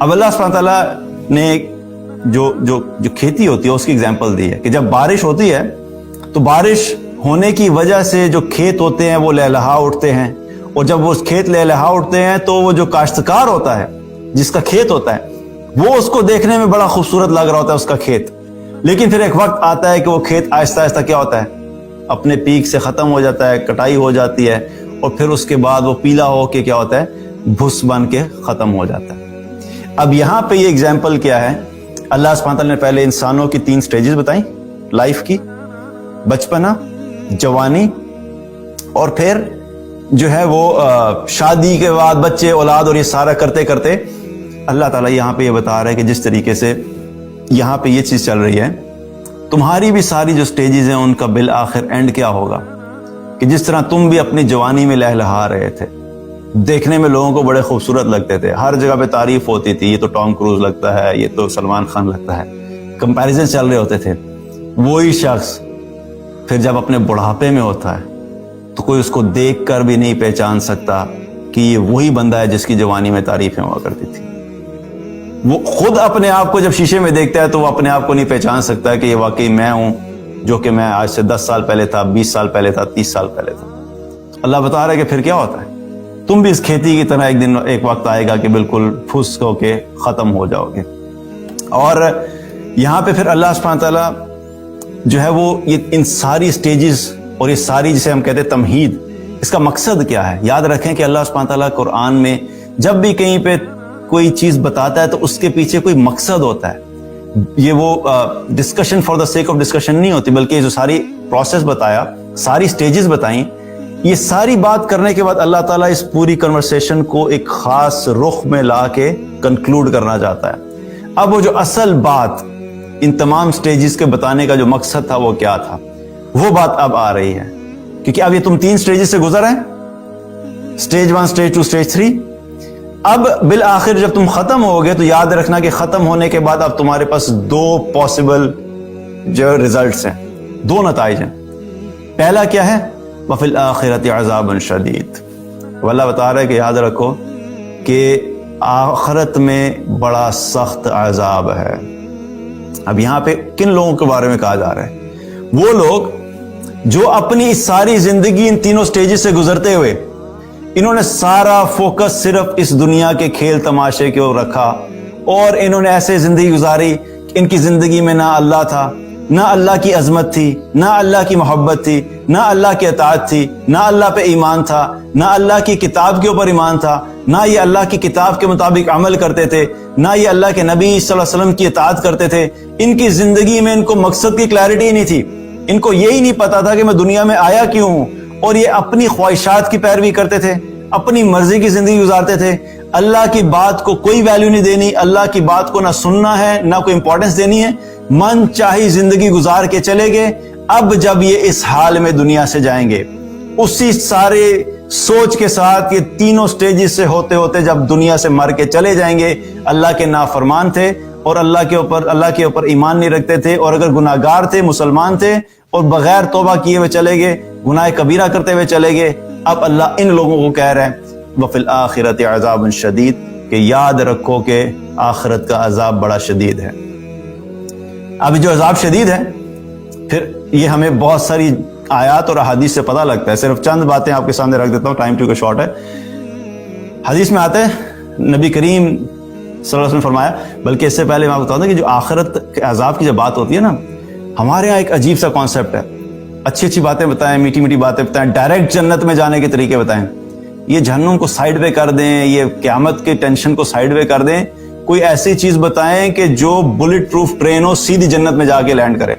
اب اللہ سبحانہ تعالیٰ نے جو کھیتی ہوتی ہے اس کی اگزامپل دی ہے کہ جب بارش ہوتی ہے تو بارش ہونے کی وجہ سے جو کھیت ہوتے ہیں وہ لہلہا اٹھتے ہیں، اور جب وہ کھیت لہلہا اٹھتے ہیں تو وہ جو کاشتکار ہوتا ہے جس کا کھیت ہوتا ہے وہ اس کو دیکھنے میں بڑا خوبصورت لگ رہا ہوتا ہے اس کا کھیت، لیکن پھر ایک وقت آتا ہے کہ وہ کھیت آہستہ آہستہ کیا ہوتا ہے، اپنے پیک سے ختم ہو جاتا ہے، کٹائی ہو جاتی ہے، اور پھر اس کے بعد وہ پیلا ہو کے کیا ہوتا ہے، بھس بن کے ختم ہو جاتا ہے۔ اب یہاں پہ یہ اگزامپل کیا ہے، اللہ سبحانہ تعالیٰ نے پہلے انسانوں کی 3 سٹیجز بتائیں لائف کی، بچپنا، جوانی، اور پھر جو ہے وہ شادی کے بعد بچے، اولاد، اور یہ سارا کرتے کرتے اللہ تعالیٰ یہاں پہ یہ بتا رہا ہے کہ جس طریقے سے یہاں پہ یہ چیز چل رہی ہے، تمہاری بھی ساری جو سٹیجز ہیں ان کا بالآخر اینڈ کیا ہوگا، کہ جس طرح تم بھی اپنی جوانی میں لہلہا رہے تھے، دیکھنے میں لوگوں کو بڑے خوبصورت لگتے تھے، ہر جگہ پہ تعریف ہوتی تھی، یہ تو ٹام کروز لگتا ہے، یہ تو سلمان خان لگتا ہے، کمپیریزن چل رہے ہوتے تھے، وہی شخص پھر جب اپنے بڑھاپے میں ہوتا ہے تو کوئی اس کو دیکھ کر بھی نہیں پہچان سکتا کہ یہ وہی بندہ ہے جس کی جوانی میں تعریفیں ہوا کرتی تھی۔ وہ خود اپنے آپ کو جب شیشے میں دیکھتا ہے تو وہ اپنے آپ کو نہیں پہچان سکتا کہ یہ واقعی میں ہوں جو کہ میں آج سے 10 سال پہلے تھا، 20 سال پہلے تھا، 30 سال پہلے تھا۔ اللہ بتا رہا ہے کہ پھر کیا ہوتا ہے، تم بھی اس کھیتی کی طرح ایک دن ایک وقت آئے گا کہ بالکل پھس ہو کے ختم ہو جاؤ گے۔ اور یہاں پہ پھر اللہ سبحانہ تعالیٰ جو ہے وہ یہ ان ساری سٹیجز اور یہ ساری جسے ہم کہتے ہیں تمہید، اس کا مقصد کیا ہے؟ یاد رکھیں کہ اللہ سبحانہ تعالیٰ قرآن میں جب بھی کہیں پہ کوئی چیز بتاتا ہے تو اس کے پیچھے کوئی مقصد ہوتا ہے۔ یہ وہ discussion for the sake of discussion نہیں ہوتی، بلکہ یہ جو ساری پروسیس بتایا، ساری سٹیجز بتائیں، یہ ساری بات کرنے کے بعد اللہ تعالیٰ اس پوری کنورسیشن کو ایک خاص رخ میں لا کے کنکلوڈ کرنا چاہتا ہے۔ اب وہ جو اصل بات ان تمام سٹیجز کے بتانے کا جو مقصد تھا وہ کیا تھا، وہ بات اب آ رہی ہے، کیونکہ اب یہ تم 3 سٹیجز سے گزر ہیں، سٹیج 1، سٹیج 2، سٹیج 3۔ اب بالآخر جب تم ختم ہوگے تو یاد رکھنا کہ ختم ہونے کے بعد اب تمہارے پاس 2 پاسبل جو ریزلٹس ہیں، 2 نتائج ہیں۔ پہلا کیا ہے، وَفِي الْآخِرَةِ عَذَابٌ شَدِيدٌ، اللہ بتا رہا ہے کہ یاد رکھو کہ آخرت میں بڑا سخت عذاب ہے۔ اب یہاں پہ کن لوگوں کے بارے میں کہا جا رہا ہے؟ وہ لوگ جو اپنی ساری زندگی ان 3 سٹیجز سے گزرتے ہوئے انہوں نے سارا فوکس صرف اس دنیا کے کھیل تماشے کے اوپر رکھا، اور انہوں نے ایسے زندگی گزاری کہ ان کی زندگی میں نہ اللہ تھا، نہ اللہ کی عظمت تھی، نہ اللہ کی محبت تھی، نہ اللہ کی اطاعت تھی، نہ اللہ پہ ایمان تھا، نہ اللہ کی کتاب کے اوپر ایمان تھا، نہ یہ اللہ کی کتاب کے مطابق عمل کرتے تھے، نہ یہ اللہ کے نبی صلی اللہ علیہ وسلم کی اطاعت کرتے تھے۔ ان کی زندگی میں ان کو مقصد کی کلیئرٹی ہی نہیں تھی، ان کو یہی نہیں پتا تھا کہ میں دنیا میں آیا کیوں ہوں، اور یہ اپنی خواہشات کی پیروی کرتے تھے، اپنی مرضی کی زندگی گزارتے تھے، اللہ کی بات کو کوئی ویلیو نہیں دینی، اللہ کی بات کو نہ سننا ہے نہ کوئی امپورٹنس دینی ہے، من چاہی زندگی گزار کے چلے گئے۔ اب جب یہ اس حال میں دنیا سے جائیں گے، اسی سارے سوچ کے ساتھ یہ 3 سٹیجز سے ہوتے ہوتے جب دنیا سے مر کے چلے جائیں گے، اللہ کے نافرمان تھے اور اللہ کے اوپر ایمان نہیں رکھتے تھے، اور اگر گناہگار تھے، مسلمان تھے، اور بغیر توبہ کیے ہوئے چلے گئے، گناہ کبیرہ کرتے ہوئے چلے گئے۔ اب اللہ ان لوگوں کو کہہ رہے ہیں وَفِي الْآخِرَةِ عَذَابٌ شَدِيدٌ، کہ یاد رکھو کہ آخرت کا عذاب بڑا شدید ہے۔ اب جو عذاب شدید ہے، پھر یہ ہمیں بہت ساری آیات اور احادیث سے پتہ لگتا ہے، صرف چند باتیں آپ کے سامنے رکھ دیتا ہوں، ٹائم ٹو شارٹ ہے۔ حدیث میں آتا ہے، نبی کریم صلی اللہ علیہ وسلم نے فرمایا، بلکہ اس سے پہلے میں آپ کو بتا دوں کہ جو آخرت کے عذاب کی جب بات ہوتی ہے نا، ہمارے یہاں ایک عجیب سا کانسیپٹ ہے، اچھی اچھی باتیں بتائیں، میٹھی میٹھی باتیں بتائیں، ڈائریکٹ جنت میں جانے کے طریقے بتائیں، یہ جہنم کو سائیڈ پہ کر دیں، یہ قیامت کے ٹینشن کو سائیڈ پہ کر دیں، کوئی ایسی چیز بتائیں کہ جو بلٹ پروف ٹرین ہو، سیدھی جنت میں جا کے لینڈ کرے۔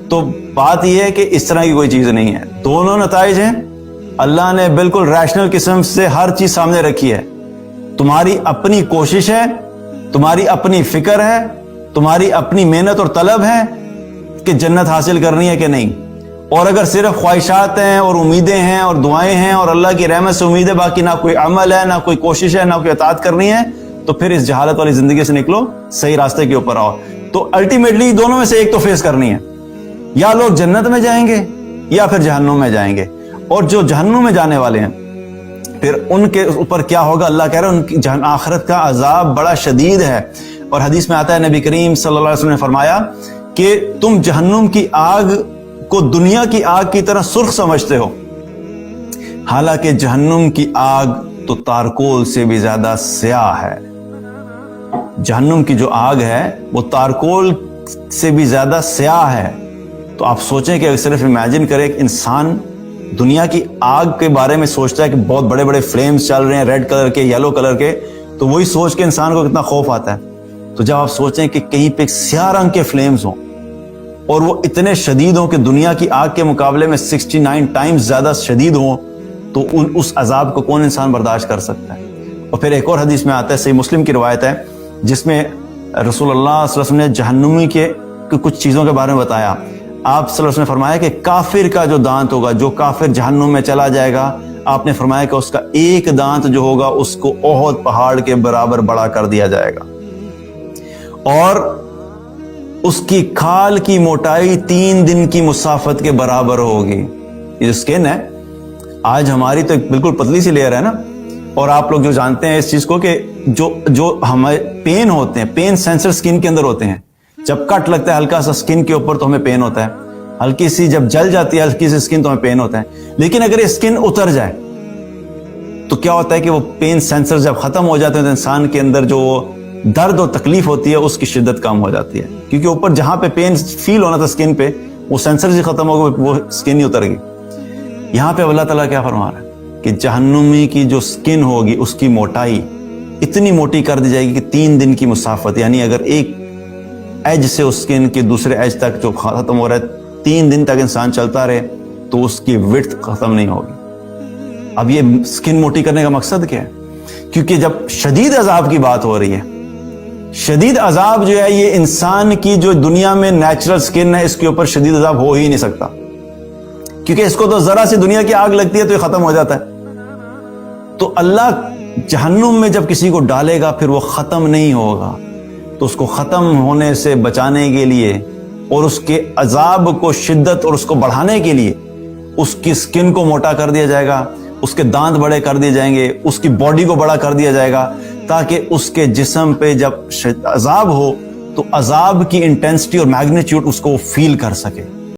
تو بات یہ ہے کہ اس طرح کی کوئی چیز نہیں ہے، دونوں نتائج ہیں، اللہ نے بالکل ریشنل قسم سے ہر چیز سامنے رکھی ہے۔ تمہاری اپنی کوشش ہے، تمہاری اپنی فکر ہے، تمہاری اپنی محنت اور طلب ہے کہ جنت حاصل کرنی ہے کہ نہیں، اور اگر صرف خواہشات ہیں اور امیدیں ہیں اور دعائیں ہیں اور اللہ کی رحمت سے امید ہے، باقی نہ کوئی عمل ہے، نہ کوئی کوشش ہے، نہ کوئی اطاعت کرنی ہے، تو پھر اس جہالت والی زندگی سے نکلو، صحیح راستے کے اوپر آؤ۔ تو الٹیمیٹلی دونوں میں سے ایک تو فیس کرنی ہے، یا لوگ جنت میں جائیں گے یا پھر جہنم میں جائیں گے۔ اور جو جہنم میں جانے والے ہیں، پھر ان کے اوپر کیا ہوگا؟ اللہ کہہ رہے ہیں ان کی آخرت کا عذاب بڑا شدید ہے. اور حدیث میں آتا ہے نبی کریم صلی اللہ علیہ وسلم نے فرمایا کہ تم جہنم کی آگ کو دنیا کی آگ کی طرح سرخ سمجھتے ہو، حالانکہ جہنم کی آگ تو تارکول سے بھی زیادہ سیاہ ہے. جہنم کی جو آگ ہے وہ تارکول سے بھی زیادہ سیاہ ہے. تو آپ سوچیں کہ صرف امیجن کریں ایک انسان دنیا کی آگ کے بارے میں سوچتا ہے کہ بہت بڑے بڑے فلیمز چل رہے ہیں ریڈ کلر کے، یلو کلر کے، تو وہی سوچ کے انسان کو کتنا خوف آتا ہے. تو جب آپ سوچیں کہ کہیں پہ سیاہ رنگ کے فلیمز ہوں اور وہ اتنے شدید ہوں کہ دنیا کی آگ کے مقابلے میں 69 ٹائمز زیادہ شدید ہوں، تو اس عذاب کو کون انسان برداشت کر سکتا ہے؟ اور پھر ایک اور حدیث میں آتا ہے، صحیح مسلم کی روایت ہے، جس میں رسول اللہ صلی اللہ علیہ وسلم نے جہنمی کے کچھ چیزوں کے بارے میں بتایا. آپ صلی اللہ علیہ وسلم نے فرمایا کہ کافر کا جو دانت ہوگا، جو کافر جہنم میں چلا جائے گا، آپ نے فرمایا کہ اس کا ایک دانت جو ہوگا اس کو احد پہاڑ کے برابر بڑا کر دیا جائے گا، اور اس کی کھال کی موٹائی 3 دن کی مسافت کے برابر ہوگی. یہ جو سکن ہے، آج ہماری تو ایک بالکل پتلی سی لیئر ہے نا، اور آپ لوگ جو جانتے ہیں اس چیز کو کہ جو ہمیں پین ہوتے ہیں، پین سینسر سکن کے اندر ہوتے ہیں. جب کٹ لگتا ہے ہلکا سا سکن کے اوپر تو ہمیں پین ہوتا ہے، ہلکی سی جب جل جاتی ہے ہلکی سی سکن تو ہمیں پین ہوتا ہے. لیکن اگر یہ سکن اتر جائے تو کیا ہوتا ہے کہ وہ پین سینسر جب ختم ہو جاتے ہیں تو انسان کے اندر جو درد اور تکلیف ہوتی ہے اس کی شدت کم ہو جاتی ہے، کیونکہ اوپر جہاں پہ پین فیل ہونا تھا سکن پہ وہ سینسر ہی ختم ہو گئے، وہ سکن ہی اتر گئی. یہاں پہ اللہ تعالیٰ کیا فرما رہا ہے کہ جہنمی کی جو سکن ہوگی اس کی موٹائی اتنی موٹی کر دی جائے گی کہ 3 دن کی مسافت، یعنی اگر ایک ایج سے اس سکن کے دوسرے ایج تک جو ختم ہو رہا ہے 3 دن تک انسان چلتا رہے تو اس کی وڈتھ ختم نہیں ہوگی. اب یہ سکن موٹی کرنے کا مقصد کیا ہے؟ کیونکہ جب شدید عذاب کی بات ہو رہی ہے، شدید عذاب جو ہے یہ انسان کی جو دنیا میں نیچرل سکن ہے اس کے اوپر شدید عذاب ہو ہی نہیں سکتا، کیونکہ اس کو تو ذرا سی دنیا کی آگ لگتی ہے تو یہ ختم ہو جاتا ہے. تو اللہ جہنم میں جب کسی کو ڈالے گا پھر وہ ختم نہیں ہوگا، تو اس کو ختم ہونے سے بچانے کے لیے اور اس کے عذاب کو شدت اور اس کو بڑھانے کے لیے اس کی سکن کو موٹا کر دیا جائے گا، اس کے دانت بڑے کر دیے جائیں گے، اس کی باڈی کو بڑا کر دیا جائے گا، تاکہ اس کے جسم پہ جب عذاب ہو تو عذاب کی انٹینسٹی اور میگنیچیوڈ اس کو فیل کر سکے.